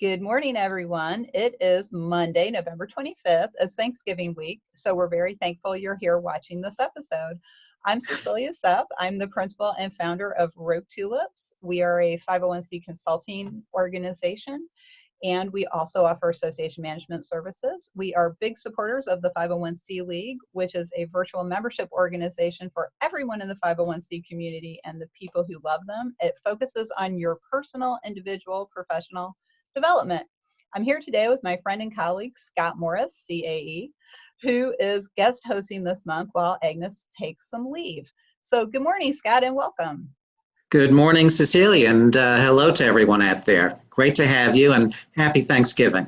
Good morning, everyone. It is Monday, November 25th. It's Thanksgiving week, so we're very thankful you're here watching this episode. I'm Cecilia Sepp. I'm the principal and founder of Rogue Tulips. We are a 501c consulting organization, and we also offer association management services. We are big supporters of the 501c League, which is a virtual membership organization for everyone in the 501c community and the people who love them. It focuses on your personal, individual, professional development. I'm here today with my friend and colleague, Scott Morris, CAE, who is guest hosting this month while Agnes takes some leave. So good morning, Scott, and welcome. Good morning, Cecilia, and hello to everyone out there. Great to have you, and happy Thanksgiving.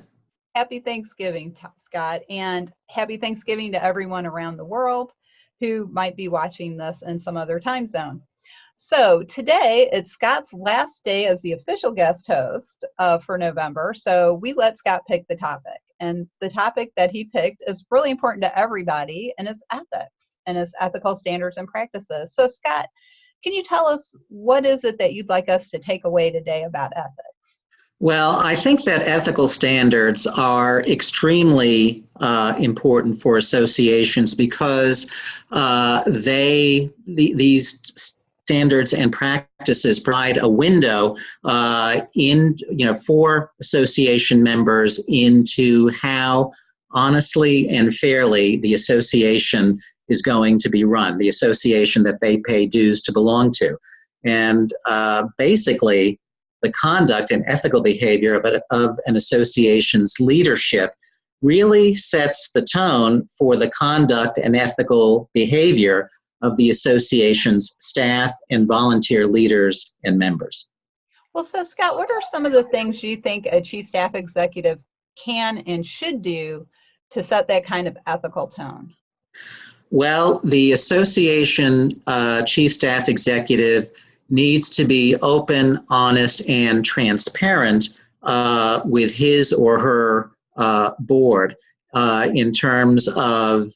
Happy Thanksgiving, Scott, and happy Thanksgiving to everyone around the world who might be watching this in some other time zone. So today, it's Scott's last day as the official guest host for November, so we let Scott pick the topic. And the topic that he picked is really important to everybody, and it's ethics, and it's ethical standards and practices. So Scott, can you tell us what is it that you'd like us to take away today about ethics? Well, I think that ethical standards are extremely important for associations because these standards and practices provide a window for association members into how honestly and fairly the association is going to be run, the association that they pay dues to belong to. And basically, the conduct and ethical behavior of an association's leadership really sets the tone for the conduct and ethical behavior of the association's staff and volunteer leaders and members. Well, so Scott, what are some of the things you think a chief staff executive can and should do to set that kind of ethical tone? Well, the association chief staff executive needs to be open, honest, and transparent with his or her board in terms of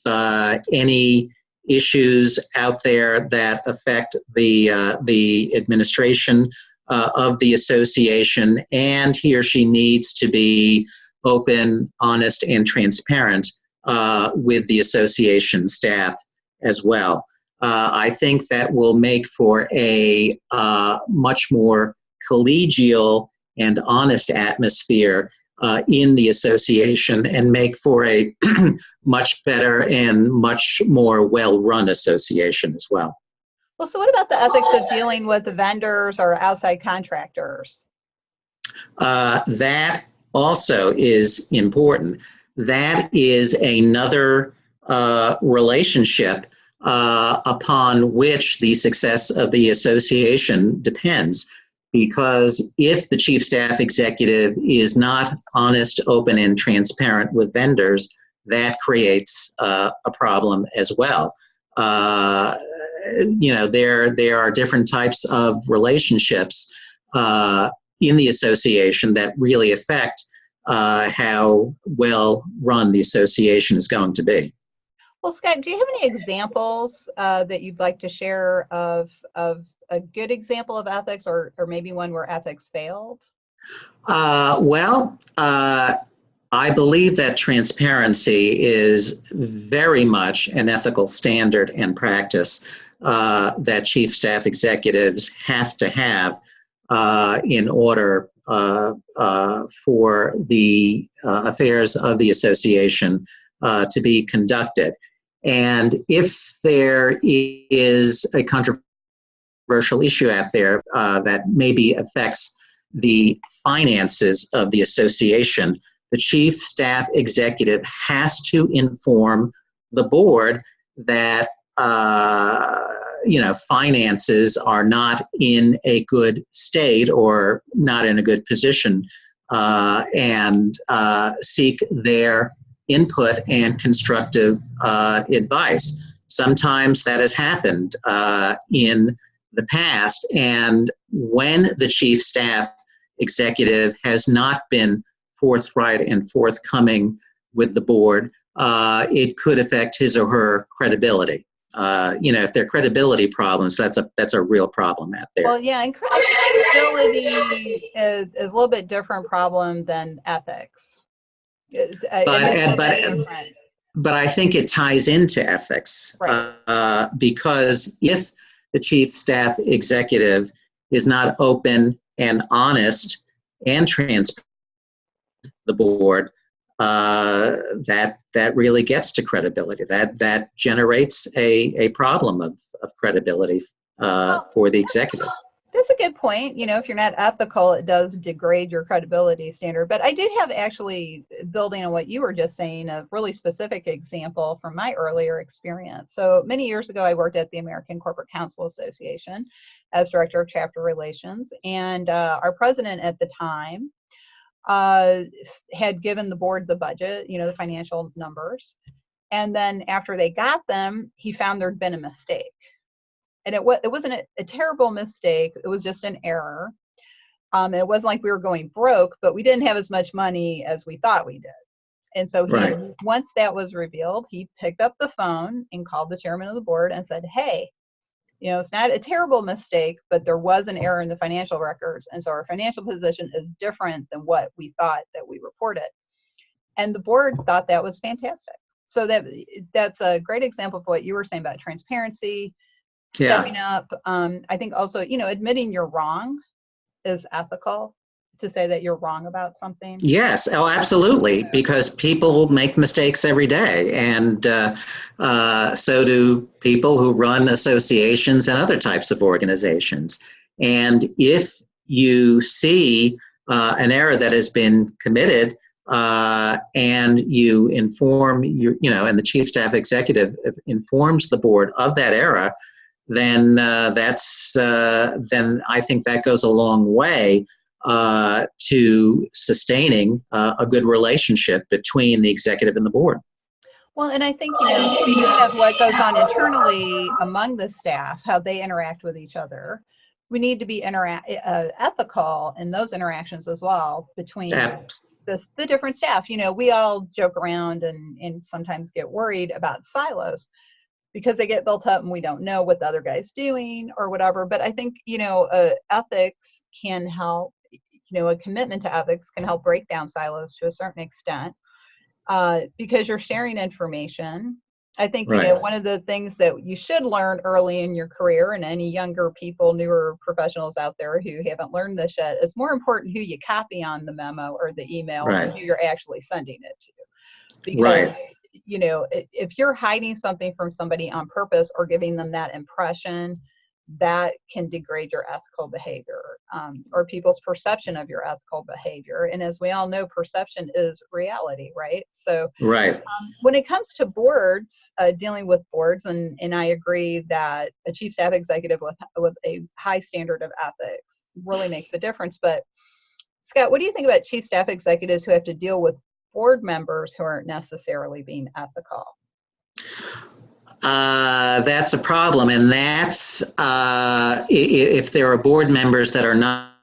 any issues out there that affect the administration of the association, and he or she needs to be open, honest, and transparent with the association staff as well. I think that will make for a much more collegial and honest atmosphere in the association and make for a much better and much more well-run association as well. Well, so what about the ethics of dealing with the vendors or outside contractors? That also is important. That is another relationship upon which the success of the association depends. Because if the chief staff executive is not honest, open, and transparent with vendors, that creates a problem as well. There are different types of relationships in the association that really affect how well run the association is going to be. Well, Scott, do you have any examples that you'd like to share of a good example of ethics, or maybe one where ethics failed? I believe that transparency is very much an ethical standard and practice that chief staff executives have to have in order for the affairs of the association to be conducted. And if there is a controversial issue out there that maybe affects the finances of the association, the chief staff executive has to inform the board that finances are not in a good state or not in a good position, and seek their input and constructive advice. Sometimes that has happened in the past, and when the chief staff executive has not been forthright and forthcoming with the board, it could affect his or her credibility. if there are credibility problems, that's a real problem out there. Well, yeah, and credibility is a little bit different problem than ethics. But I think it ties into ethics, right. Because if the chief staff executive is not open and honest and transparent to the board, that really gets to credibility. That generates a problem of credibility for the executive. That's a good point. If you're not ethical, it does degrade your credibility standard. But I did have, actually, building on what you were just saying, a really specific example from my earlier experience. So many years ago, I worked at the American Corporate Counsel Association as Director of Chapter Relations. And our president at the time had given the board the budget, the financial numbers. And then after they got them, he found there'd been a mistake. And it wasn't a terrible mistake. It was just an error. It wasn't like we were going broke, but we didn't have as much money as we thought we did. And so once that was revealed, he picked up the phone and called the chairman of the board and said, hey, it's not a terrible mistake, but there was an error in the financial records. And so our financial position is different than what we thought that we reported. And the board thought that was fantastic. So that's a great example of what you were saying about transparency, stepping up. I think also, admitting you're wrong is ethical, to say that you're wrong about something. Yes, absolutely, because people make mistakes every day, and so do people who run associations and other types of organizations. And if you see an error that has been committed, and you inform and the chief staff executive informs the board of that error, then then I think that goes a long way to sustaining a good relationship between the executive and the board. Well, and I think, speaking of what goes on internally among the staff, how they interact with each other, we need to be ethical in those interactions as well between the different staff. We all joke around and sometimes get worried about silos, because they get built up and we don't know what the other guy's doing or whatever. But I think, ethics can help, a commitment to ethics can help break down silos to a certain extent, because you're sharing information. I think, one of the things that you should learn early in your career, and any younger people, newer professionals out there who haven't learned this yet, is more important who you copy on the memo or the email than who you're actually sending it to. Because if you're hiding something from somebody on purpose or giving them that impression, that can degrade your ethical behavior, or people's perception of your ethical behavior. And as we all know, perception is reality, right? So when it comes to boards, dealing with boards, and I agree that a chief staff executive with a high standard of ethics really makes a difference. But Scott, what do you think about chief staff executives who have to deal with board members who aren't necessarily being ethical? That's a problem, and that's if there are board members that are not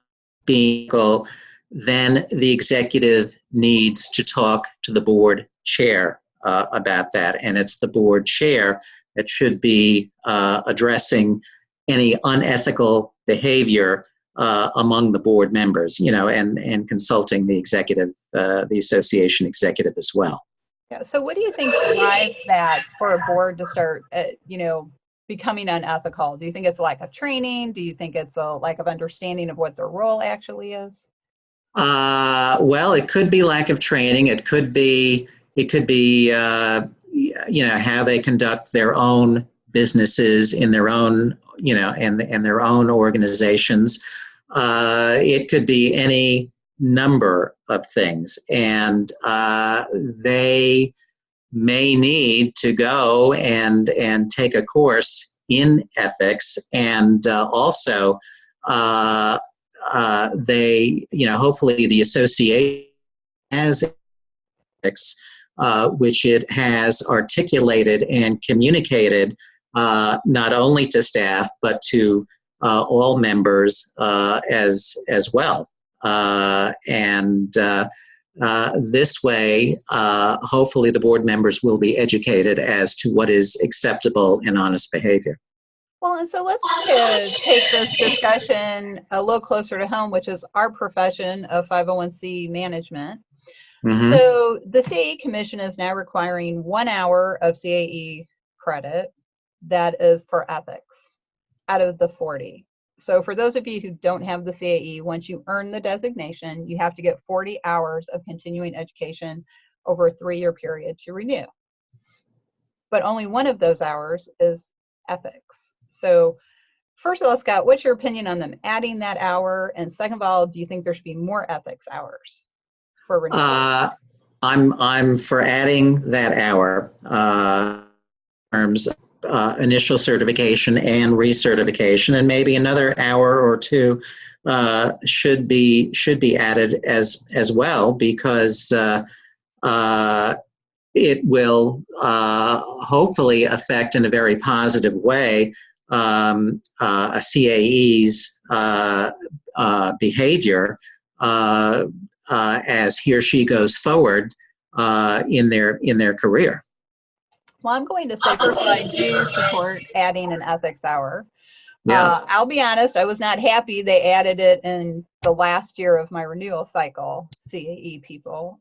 being ethical, then the executive needs to talk to the board chair about that, and it's the board chair that should be addressing any unethical behavior among the board members, and consulting the executive, the association executive as well. Yeah. So what do you think drives that for a board to start, becoming unethical? Do you think it's a lack of training? Do you think it's a lack of understanding of what their role actually is? Well, it could be lack of training. It could be how they conduct their own businesses in their own, and their own organizations. It could be any number of things, and they may need to go and take a course in ethics, and also they, hopefully the association has ethics, which it has articulated and communicated not only to staff but to all members as well. And This way, hopefully the board members will be educated as to what is acceptable and honest behavior. Well, and so let's take this discussion a little closer to home, which is our profession of 501c management. Mm-hmm. So the CAE Commission is now requiring 1 hour of CAE credit that is for ethics out of the 40. So for those of you who don't have the CAE, once you earn the designation, you have to get 40 hours of continuing education over a 3-year period to renew. But only one of those hours is ethics. So first of all, Scott, what's your opinion on them adding that hour? And second of all, do you think there should be more ethics hours for renewal? I'm for adding that hour in terms of initial certification and recertification, and maybe another hour or two should be added as well, because it will hopefully affect in a very positive way a CAE's behavior as he or she goes forward in their career. Well, I'm going to say, first of all, I do support adding an ethics hour. Yeah. I'll be honest, I was not happy they added it in the last year of my renewal cycle, CAE people,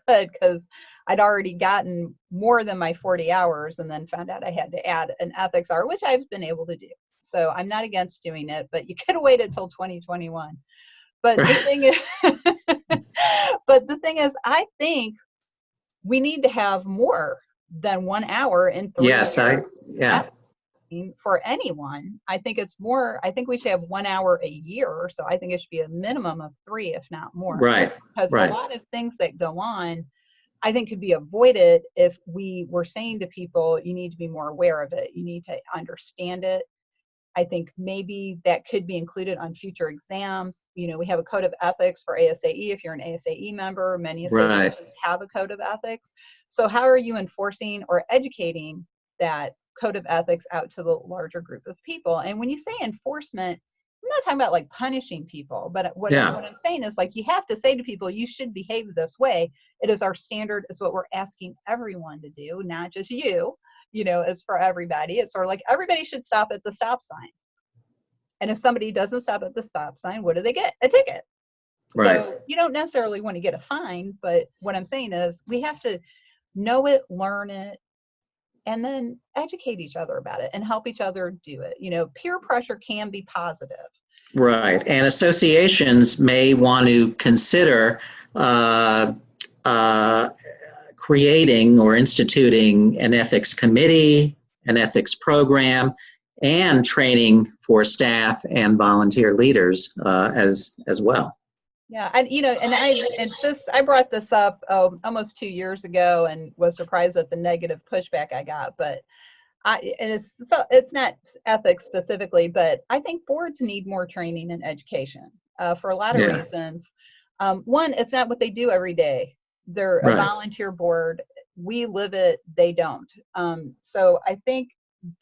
but because I'd already gotten more than my 40 hours and then found out I had to add an ethics hour, which I've been able to do. So I'm not against doing it, but you could have waited till 2021. But the thing is, I think we need to have more than 1 hour in 3 Yes, years. yeah. For anyone, I think it's more. I think we should have 1 hour a year. So I think it should be a minimum of 3, if not more. Right. Because right. a lot of things that go on, I think, could be avoided if we were saying to people, you need to be more aware of it. You need to understand it. I think maybe that could be included on future exams. You know, we have a code of ethics for ASAE. If you're an ASAE member, many associations have a code of ethics. So how are you enforcing or educating that code of ethics out to the larger group of people? And when you say enforcement, I'm not talking about like punishing people, but what I'm saying is, like, you have to say to people, you should behave this way. It is our standard. It's what we're asking everyone to do, not just you. You know, it's for everybody. It's sort of like everybody should stop at the stop sign. And if somebody doesn't stop at the stop sign, what do they get? A ticket. Right. So you don't necessarily want to get a fine, but what I'm saying is we have to know it, learn it, and then educate each other about it and help each other do it. You know, peer pressure can be positive. Right. And associations may want to consider creating or instituting an ethics committee, an ethics program, and training for staff and volunteer leaders as well. Yeah, and you know, I brought this up almost 2 years ago and was surprised at the negative pushback I got. But it's not ethics specifically, but I think boards need more training and education for a lot of reasons. One, it's not what they do every day. They're a volunteer board. We live it, they don't. So I think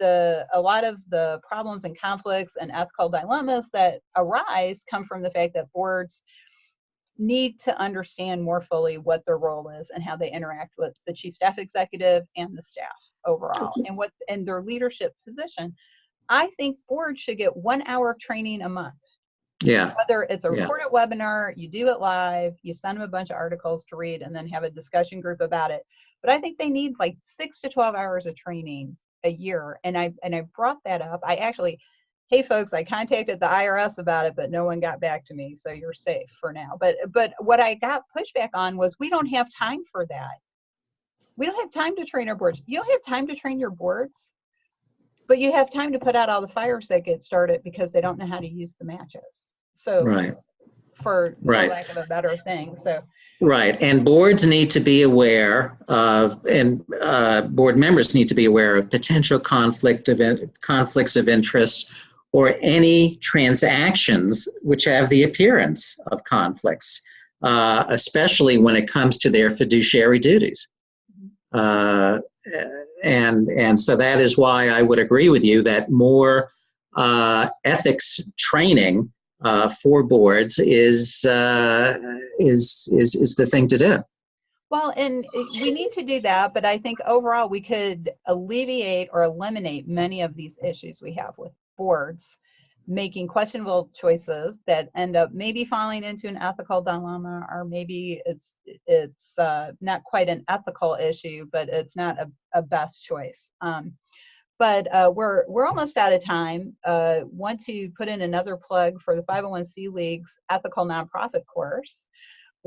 a lot of the problems and conflicts and ethical dilemmas that arise come from the fact that boards need to understand more fully what their role is and how they interact with the chief staff executive and the staff overall, and their leadership position. I think boards should get 1 hour of training a month. Yeah. Whether it's a recorded webinar, you do it live, you send them a bunch of articles to read, and then have a discussion group about it. But I think they need like 6 to 12 hours of training a year. And I brought that up. Hey folks, I contacted the IRS about it, but no one got back to me, so you're safe for now. But what I got pushback on was, we don't have time for that. We don't have time to train our boards. You don't have time to train your boards, but you have time to put out all the fires that get started because they don't know how to use the matches. So for lack of a better thing. So right, and boards need to be aware of, and board members need to be aware of potential conflicts of interest, or any transactions which have the appearance of conflicts, especially when it comes to their fiduciary duties. And so that is why I would agree with you that more ethics training for boards is the thing to do. Well, and we need to do that, but I think overall we could alleviate or eliminate many of these issues we have with boards making questionable choices that end up maybe falling into an ethical dilemma, or maybe it's not quite an ethical issue, but it's not a best choice. But we're almost out of time. Want to put in another plug for the 501c League's Ethical Nonprofit course,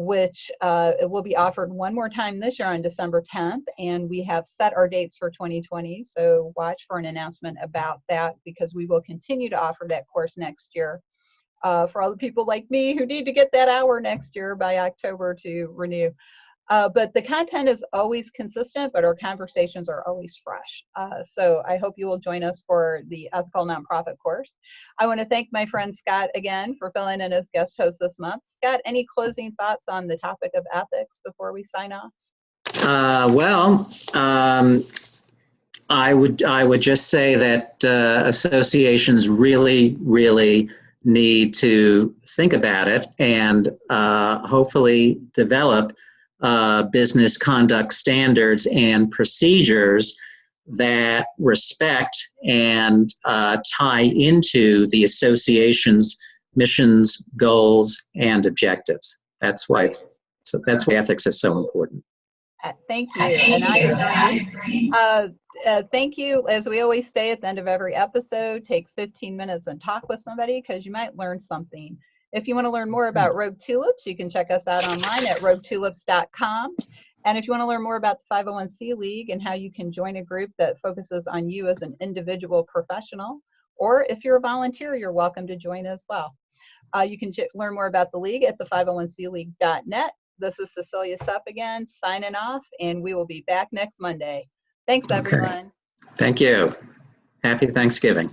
which it will be offered one more time this year on December 10th, and we have set our dates for 2020, so watch for an announcement about that, because we will continue to offer that course next year for all the people like me who need to get that hour next year by October to renew. But the content is always consistent, but our conversations are always fresh. So I hope you will join us for the Ethical Nonprofit course. I want to thank my friend Scott again for filling in as guest host this month. Scott, any closing thoughts on the topic of ethics before we sign off? I would just say that associations really need to think about it and hopefully develop business conduct standards and procedures that respect and tie into the association's missions, goals, and objectives. That's why ethics is so important. Thank you, and I agree. Thank you. As we always say at the end of every episode, take 15 minutes and talk with somebody, because you might learn something. If you want to learn more about Rogue Tulips, you can check us out online at roguetulips.com. And if you want to learn more about the 501c League and how you can join a group that focuses on you as an individual professional, or if you're a volunteer, you're welcome to join as well. You can learn more about the League at the501cleague.net. This is Cecilia Sepp again, signing off, and we will be back next Monday. Thanks, everyone. Okay. Thank you. Happy Thanksgiving.